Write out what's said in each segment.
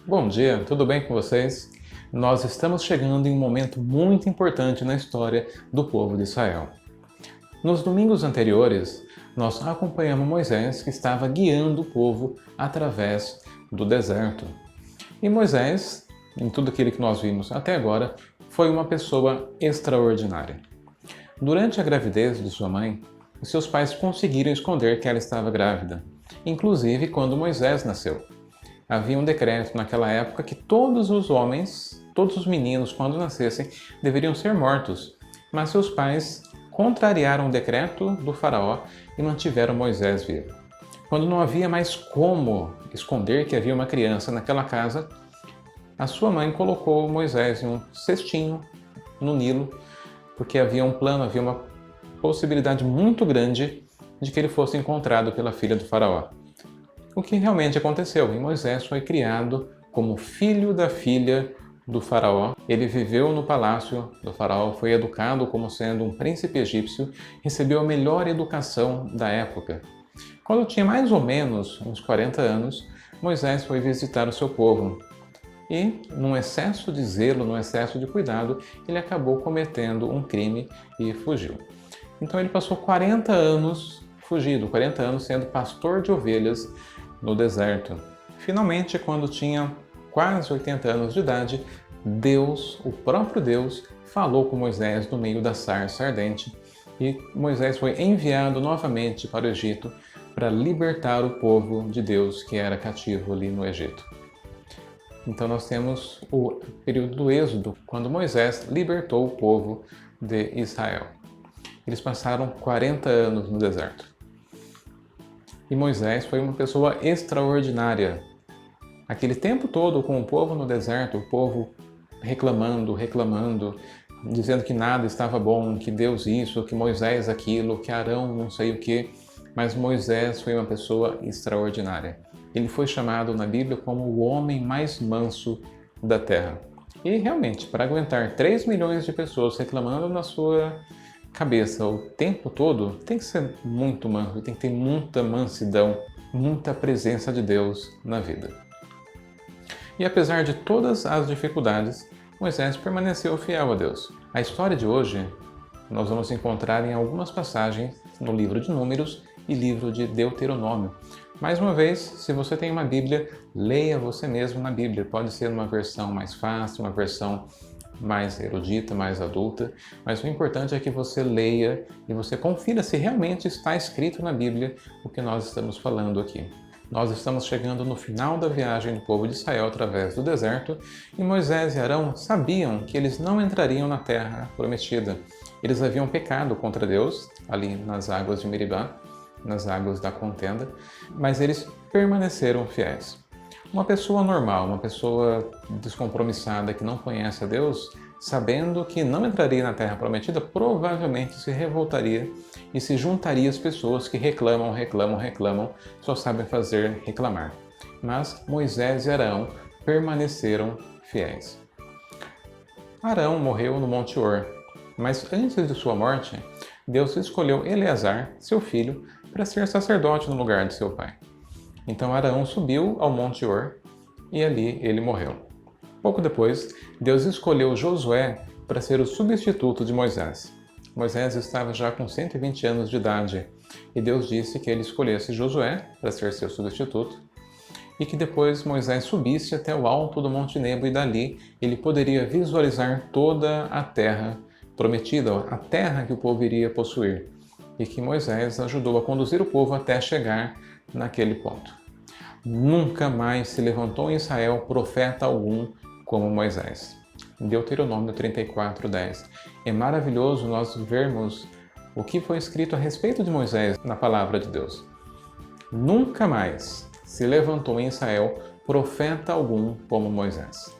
Bom dia, tudo bem com vocês? Nós estamos chegando em um momento muito importante na história do povo de Israel. Nos domingos anteriores, nós acompanhamos Moisés que estava guiando o povo através do deserto. E Moisés, em tudo aquilo que nós vimos até agora, foi uma pessoa extraordinária. Durante a gravidez de sua mãe, os seus pais conseguiram esconder que ela estava grávida, inclusive quando Moisés nasceu. Havia um decreto naquela época que todos os homens, todos os meninos, quando nascessem, deveriam ser mortos. Mas seus pais contrariaram o decreto do faraó e mantiveram Moisés vivo. Quando não havia mais como esconder que havia uma criança naquela casa, a sua mãe colocou Moisés em um cestinho no Nilo, porque havia um plano, havia uma possibilidade muito grande de que ele fosse encontrado pela filha do faraó. O que realmente aconteceu, e Moisés foi criado como filho da filha do faraó. Ele viveu no palácio do faraó, foi educado como sendo um príncipe egípcio, recebeu a melhor educação da época. Quando tinha mais ou menos uns 40 anos, Moisés foi visitar o seu povo. E, num excesso de zelo, num excesso de cuidado, ele acabou cometendo um crime e fugiu. Então ele passou 40 anos fugido, 40 anos sendo pastor de ovelhas no deserto. Finalmente, quando tinha quase 80 anos de idade, Deus, o próprio Deus, falou com Moisés no meio da sarça ardente e Moisés foi enviado novamente para o Egito para libertar o povo de Deus que era cativo ali no Egito. Então nós temos o período do Êxodo, quando Moisés libertou o povo de Israel. Eles passaram 40 anos no deserto. E Moisés foi uma pessoa extraordinária. Aquele tempo todo com o povo no deserto, o povo reclamando, dizendo que nada estava bom, que Deus isso, que Moisés aquilo, que Arão não sei o que. Mas Moisés foi uma pessoa extraordinária. Ele foi chamado na Bíblia como o homem mais manso da terra. E realmente, para aguentar 3 milhões de pessoas reclamando na sua cabeça o tempo todo, tem que ser muito manso, tem que ter muita mansidão, muita presença de Deus na vida. E apesar de todas as dificuldades, Moisés permaneceu fiel a Deus. A história de hoje nós vamos encontrar em algumas passagens no livro de Números e livro de Deuteronômio. Mais uma vez, se você tem uma Bíblia, leia você mesmo na Bíblia. Pode ser uma versão mais fácil, uma versão mais erudita, mais adulta, mas o importante é que você leia e você confira se realmente está escrito na Bíblia o que nós estamos falando aqui. Nós estamos chegando no final da viagem do povo de Israel através do deserto e Moisés e Arão sabiam que eles não entrariam na terra prometida. Eles haviam pecado contra Deus ali nas águas de Meribá, nas águas da contenda, mas eles permaneceram fiéis. Uma pessoa normal, uma pessoa descompromissada que não conhece a Deus, sabendo que não entraria na Terra Prometida, provavelmente se revoltaria e se juntaria às pessoas que reclamam, só sabem fazer reclamar. Mas Moisés e Arão permaneceram fiéis. Arão morreu no Monte Hor, mas antes de sua morte, Deus escolheu Eleazar, seu filho, para ser sacerdote no lugar de seu pai. Então Arão subiu ao Monte Hor e ali ele morreu. Pouco depois, Deus escolheu Josué para ser o substituto de Moisés. Moisés estava já com 120 anos de idade e Deus disse que ele escolhesse Josué para ser seu substituto e que depois Moisés subisse até o alto do Monte Nebo e dali ele poderia visualizar toda a terra prometida, a terra que o povo iria possuir, e que Moisés ajudou a conduzir o povo até chegar naquele ponto. Nunca mais se levantou em Israel profeta algum como Moisés. Deuteronômio 34:10. É maravilhoso nós vermos o que foi escrito a respeito de Moisés na palavra de Deus. Nunca mais se levantou em Israel profeta algum como Moisés.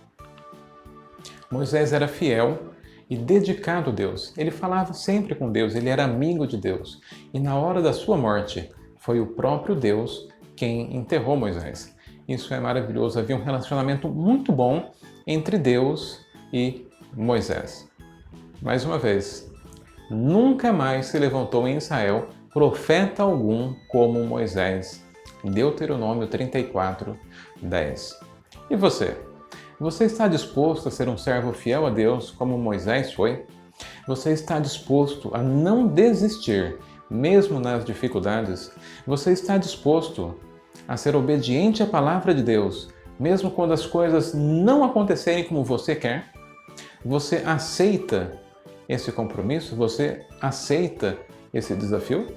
Moisés era fiel e dedicado a Deus. Ele falava sempre com Deus, ele era amigo de Deus. E na hora da sua morte, foi o próprio Deus quem enterrou Moisés. Isso é maravilhoso. Havia um relacionamento muito bom entre Deus e Moisés. Mais uma vez, nunca mais se levantou em Israel profeta algum como Moisés. Deuteronômio 34:10. E você? Você está disposto a ser um servo fiel a Deus como Moisés foi? Você está disposto a não desistir, mesmo nas dificuldades? Você está disposto a ser obediente à palavra de Deus, mesmo quando as coisas não acontecerem como você quer? Você aceita esse compromisso? Você aceita esse desafio?